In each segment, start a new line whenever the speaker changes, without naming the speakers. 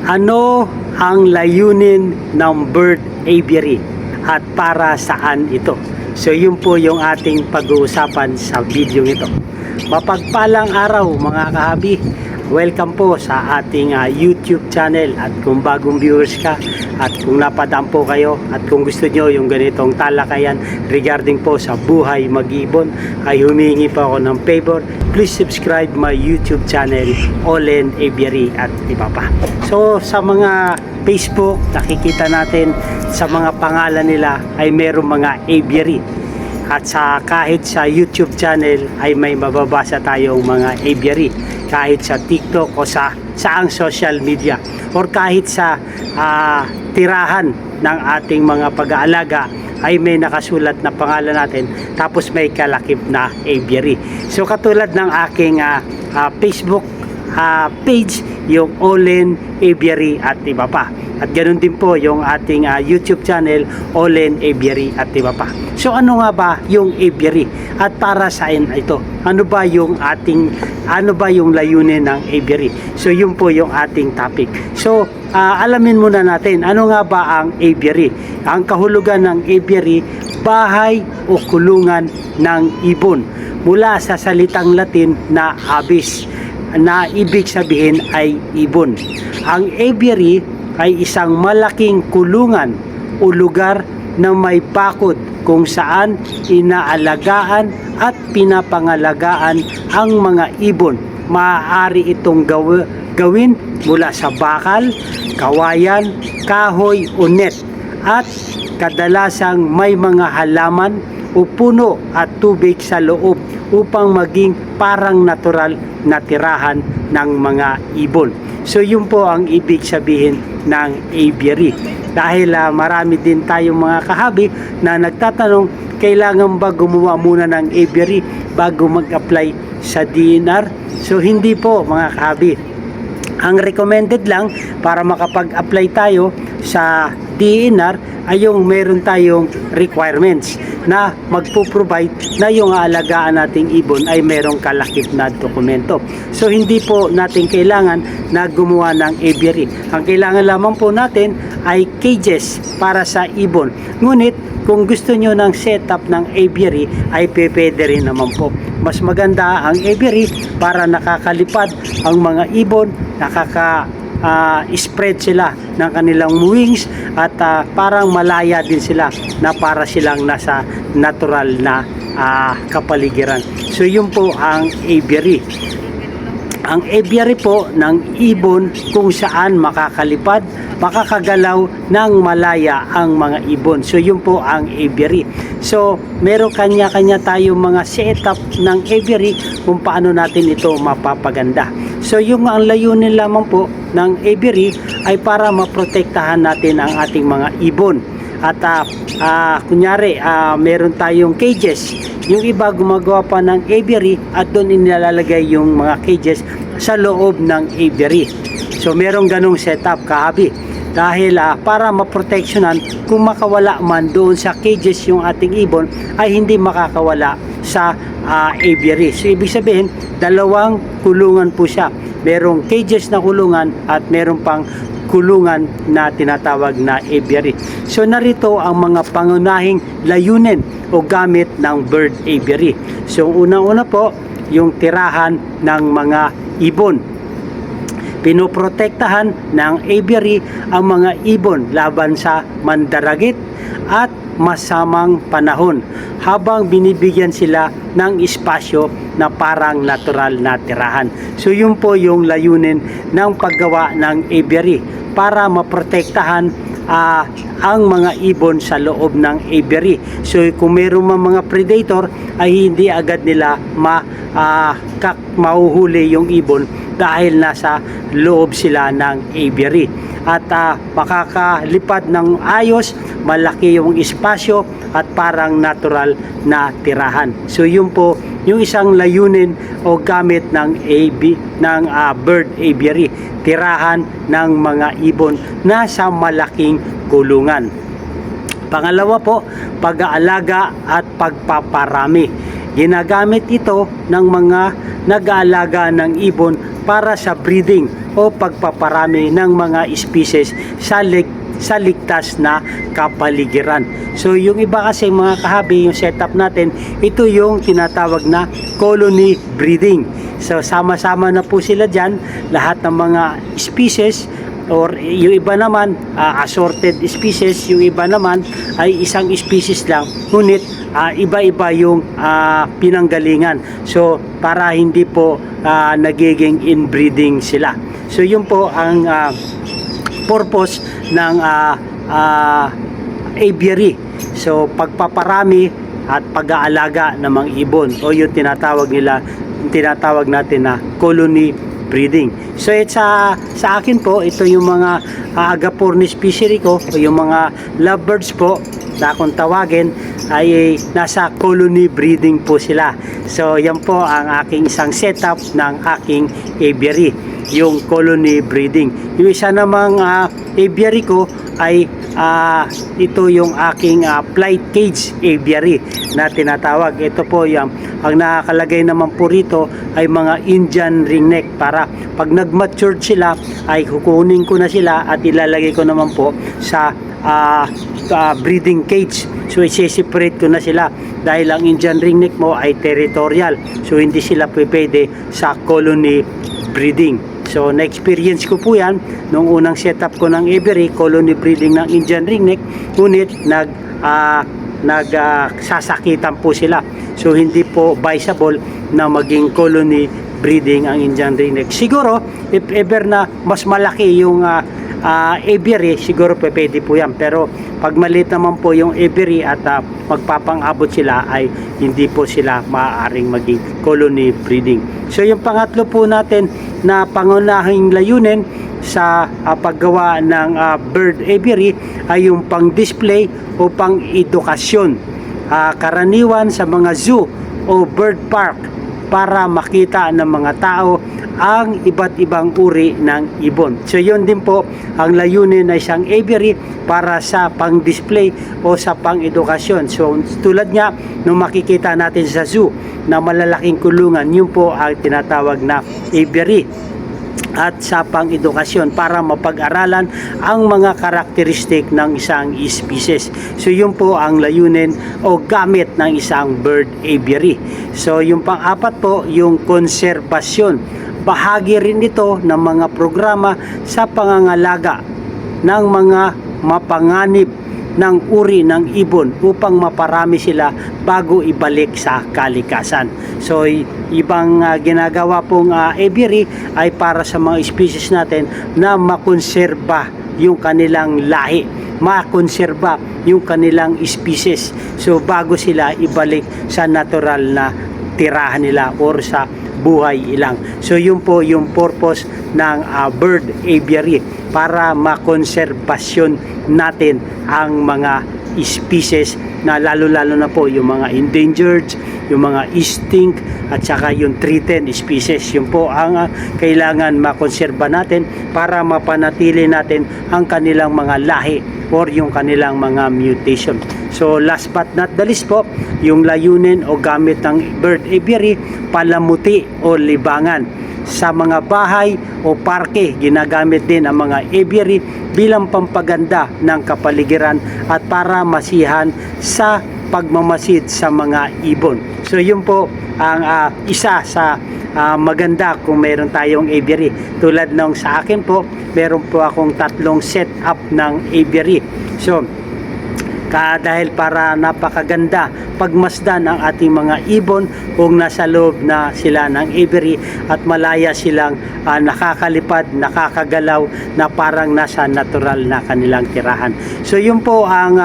Ano ang layunin ng bird aviary at para saan ito? So yun po yung ating pag-uusapan sa video ito. Mapagpalang araw mga kahabi. Welcome po sa ating YouTube channel, at kung bagong viewers ka at kung napadaan po kayo at kung gusto nyo yung ganitong talakayan regarding po sa buhay mag-ibon, ay humingi po ako ng favor. Please subscribe my YouTube channel, Olen Aviary at iba pa. So sa mga Facebook, nakikita natin sa mga pangalan nila ay merong mga aviary. At kahit sa YouTube channel ay may mababasa tayong mga aviary. Kahit sa TikTok o sa saang social media, or kahit sa tirahan ng ating mga pag-aalaga ay may nakasulat na pangalan natin, tapos may kalakip na aviary. So katulad ng aking Facebook page, yung Olen Aviary at iba pa. At ganoon din po yung ating YouTube channel, Olen Aviary at iba pa. So ano nga ba yung aviary at para saan ito? Ano ba yung layunin ng aviary? So yun po yung ating topic. So alamin muna natin, ano nga ba ang aviary? Ang kahulugan ng aviary, bahay o kulungan ng ibon. Mula sa salitang Latin na avis, na ibig sabihin ay ibon. Ang aviary ay isang malaking kulungan o lugar na may bakod kung saan inaalagaan at pinapangalagaan ang mga ibon. Maaari itong gawin mula sa bakal, kawayan, kahoy o net, at kadalasang may mga halaman o puno at tubig sa loob upang maging parang natural na tirahan ng mga ibon. So yun po ang ibig sabihin ng aviary. Dahil marami din tayong mga kahabi na nagtatanong, kailangan ba gumawa muna ng aviary bago mag-apply sa DNR? So hindi po mga kahabi. Ang recommended lang para makapag-apply tayo sa DNR ay yung meron tayong requirements na magpo-provide na yung aalagaan nating ibon ay merong kalakip na dokumento. So hindi po natin kailangan na gumawa ng aviary. Ang kailangan lamang po natin ay cages para sa ibon. Ngunit kung gusto nyo ng setup ng aviary ay pwede rin naman po. Mas maganda ang aviary para nakakalipad ang mga ibon, spread sila ng kanilang wings, at parang malaya din sila na para silang nasa natural na kapaligiran. So yun po ang aviary. Ang aviary po ng ibon kung saan makakalipad, makakagalaw ng malaya ang mga ibon. So yun po ang aviary. So meron kanya-kanya tayong mga setup ng aviary kung paano natin ito mapapaganda. So yung ang layunin lamang po ng aviary ay para maprotektahan natin ang ating mga ibon. At kunyari meron tayong cages. Yung iba gumagawa pa ng aviary at doon inilalagay yung mga cages sa loob ng aviary. So merong ganong setup kahabi. Dahil para maproteksyonan, kung makawala man doon sa cages yung ating ibon, ay hindi makakawala sa aviary. So ibig sabihin, dalawang kulungan po siya. Merong cages na kulungan at merong pang kulungan na tinatawag na aviary. So narito ang mga pangunahing layunin o gamit ng bird aviary. So unang-una po, yung tirahan ng mga ibon. Pinoprotektahan ng aviary ang mga ibon laban sa mandaragit at masamang panahon, habang binibigyan sila ng espasyo na parang natural na tirahan. So yun po yung layunin ng paggawa ng aviary, para maprotektahan ang mga ibon sa loob ng aviary. So kung mayroong mga predator ay hindi agad nila mahuhuli yung ibon dahil nasa loob sila ng aviary. At makakalipad ng ayos, malaki yung espasyo at parang natural na tirahan. So yun po yung isang layunin o gamit ng bird aviary, tirahan ng mga ibon na sa malaking kulungan. Pangalawa po, pag-aalaga at pagpaparami. Ginagamit ito ng mga nag-aalaga ng ibon para sa breeding o pagpaparami ng mga species sa ligtas na kapaligiran. So yung iba kasi mga kahabi, yung setup natin, ito yung tinatawag na colony breeding. So sama-sama na po sila dyan, lahat ng mga species, or yung iba naman assorted species, yung iba naman ay isang species lang, ngunit iba-iba yung pinanggalingan. So para hindi po nagiging inbreeding sila. So yun po ang purpose ng aviary. So pagpaparami at pag-aalaga ng mga ibon, o yung tinatawag natin na colony breeding. So sa akin po, ito yung mga agapornis fishery ko, o yung mga lovebirds po na kung tawagin ay nasa colony breeding po sila. So yan po ang aking isang setup ng aking aviary, yung colony breeding. Yung isa namang aviary ko ay ito yung aking flight cage aviary na tinatawag. Ito po yung ang nakakalagay naman po rito ay mga Indian ringneck, para pag nag-matured sila ay kukunin ko na sila at ilalagay ko naman po sa breeding cage. So i-separate ko na sila dahil ang Indian ringneck mo ay territorial, so hindi sila pwede sa colony breeding. So na-experience ko po yan nung unang setup ko ng aviary, colony breeding ng Indian ringneck, ngunit nagsasakitan po sila. So hindi po viable na maging colony breeding ang Indian ringneck. Siguro if ever na mas malaki yung aviary, siguro pwede po yan. Pero pag maliit naman po yung aviary at magpapang-abot sila, ay hindi po sila maaaring maging colony breeding. So yung pangatlo po natin na pangunahing layunin sa paggawa ng bird aviary ay yung pang-display o pang-edukasyon. Karaniwan sa mga zoo o bird park, para makita ng mga tao ang iba't ibang uri ng ibon. So yun din po ang layunin ng isang aviary, para sa pang-display o sa pang-edukasyon. So tulad nga nung makikita natin sa zoo na malalaking kulungan, yun po ang tinatawag na aviary. At sa pang-edukasyon, para mapag-aralan ang mga karakteristik ng isang species. So yun po ang layunin o gamit ng isang bird aviary. So yung pang-apat po, yung konserbasyon. Bahagi rin ito ng mga programa sa pangangalaga ng mga mapanganib ng uri ng ibon upang maparami sila bago ibalik sa kalikasan. So ibang ginagawa pong aviary ay para sa mga species natin na makonserba yung kanilang lahi, makonserba yung kanilang species. So bago sila ibalik sa natural na tirahan nila or sa buhay ilang. So yun po yung purpose ng bird aviary, para makonserbasyon natin ang mga species na lalo-lalo na po yung mga endangered, yung mga extinct at saka yung threatened species. Yun po ang kailangan makonserba natin para mapanatili natin ang kanilang mga lahi or yung kanilang mga mutation. So last but not the least po, yung layunin o gamit ng bird aviary, palamuti o libangan. Sa mga bahay o parke, ginagamit din ang mga aviary bilang pampaganda ng kapaligiran at para masihan sa pagmamasid sa mga ibon. So yun po ang isa sa maganda kung meron tayong aviary. Tulad nung sa akin po, meron po akong 3 setup ng aviary. So dahil para napakaganda pagmasdan ang ating mga ibon kung nasa loob na sila ng aviary at malaya silang nakakalipad, nakakagalaw na parang nasa natural na kanilang tirahan. So yun po ang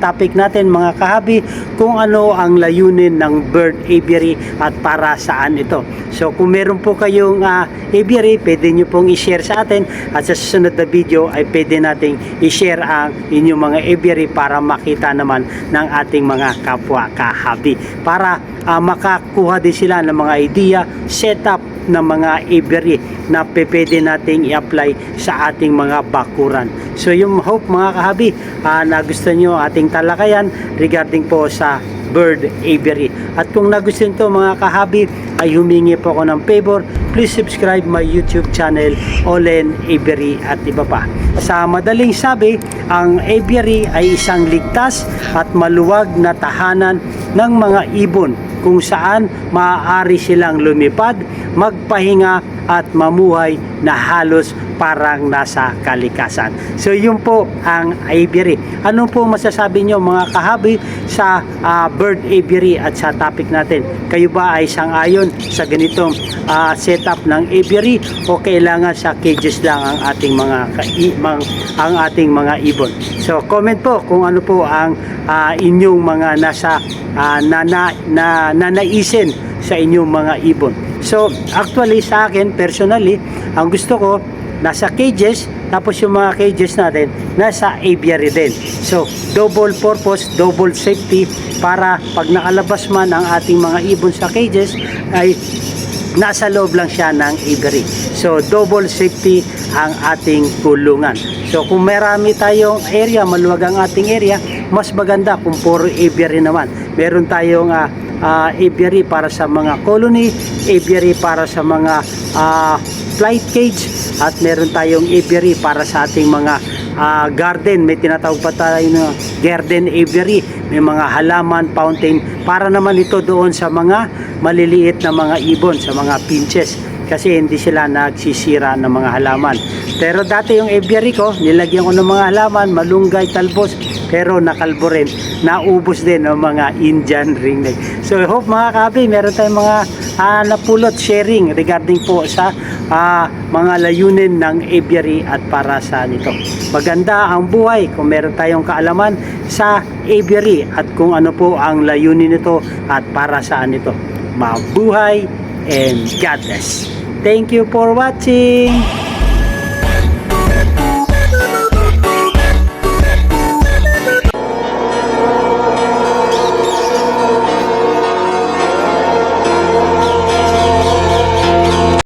topic natin mga kahabi, kung ano ang layunin ng bird aviary at para saan ito. So kung meron po kayong aviary, pwede nyo pong i-share sa atin, at sa susunod na video ay pwede nating i-share ang inyong mga aviary para makita naman ng ating mga kapwa kahabi, para makakuha din sila ng mga idea, setup ng mga aviary na pwede nating i-apply sa ating mga bakuran. So yung hope mga kahabi na gusto nyo ating talakayan regarding po sa bird aviary. At kung nagustuhan to mga kahabi, ay humingi po ako ng favor, please subscribe my YouTube channel, Olen Aviary at iba pa. Sa madaling sabi, ang aviary ay isang ligtas at maluwag na tahanan ng mga ibon kung saan maaari silang lumipad, magpahinga at mamuhay na halos parang nasa kalikasan. So yun po ang aviary. Ano po masasabi nyo mga kahabi sa bird aviary at sa topic natin? Kayo ba ay sang-ayon sa ganitong setup ng aviary o kailangan sa cages lang ang ating mga ibon? So comment po kung ano po ang inyong mga nasa nanaisin sa inyong mga ibon. So actually sa akin personally, ang gusto ko nasa cages, tapos yung mga cages natin nasa aviary din. So double purpose, double safety, para pag nakalabas man ang ating mga ibon sa cages ay nasa loob lang siya ng aviary. So double safety ang ating kulungan. So kung marami tayong area, maluwag ang ating area, mas maganda kung puro aviary naman. Meron tayong aviary para sa mga colony, aviary para sa mga flight cage, at meron tayong aviary para sa ating mga garden. May tinatawag pa tayo na garden aviary. May mga halaman, fountain, para naman ito doon sa mga maliliit na mga ibon, sa mga pinches, kasi hindi sila nagsisira ng mga halaman. Pero dati yung aviary ko, nilagyan ko ng mga halaman, malunggay, talbos, pero nakalbo rin, naubos din ng mga Indian ringneck. So I hope mga kabi, meron tayong mga napulot sharing regarding po sa mga layunin ng aviary at para sa nito. Maganda ang buhay kung meron tayong kaalaman sa aviary at kung ano po ang layunin nito at para saan ito. Mabuhay and God bless. Thank you for watching.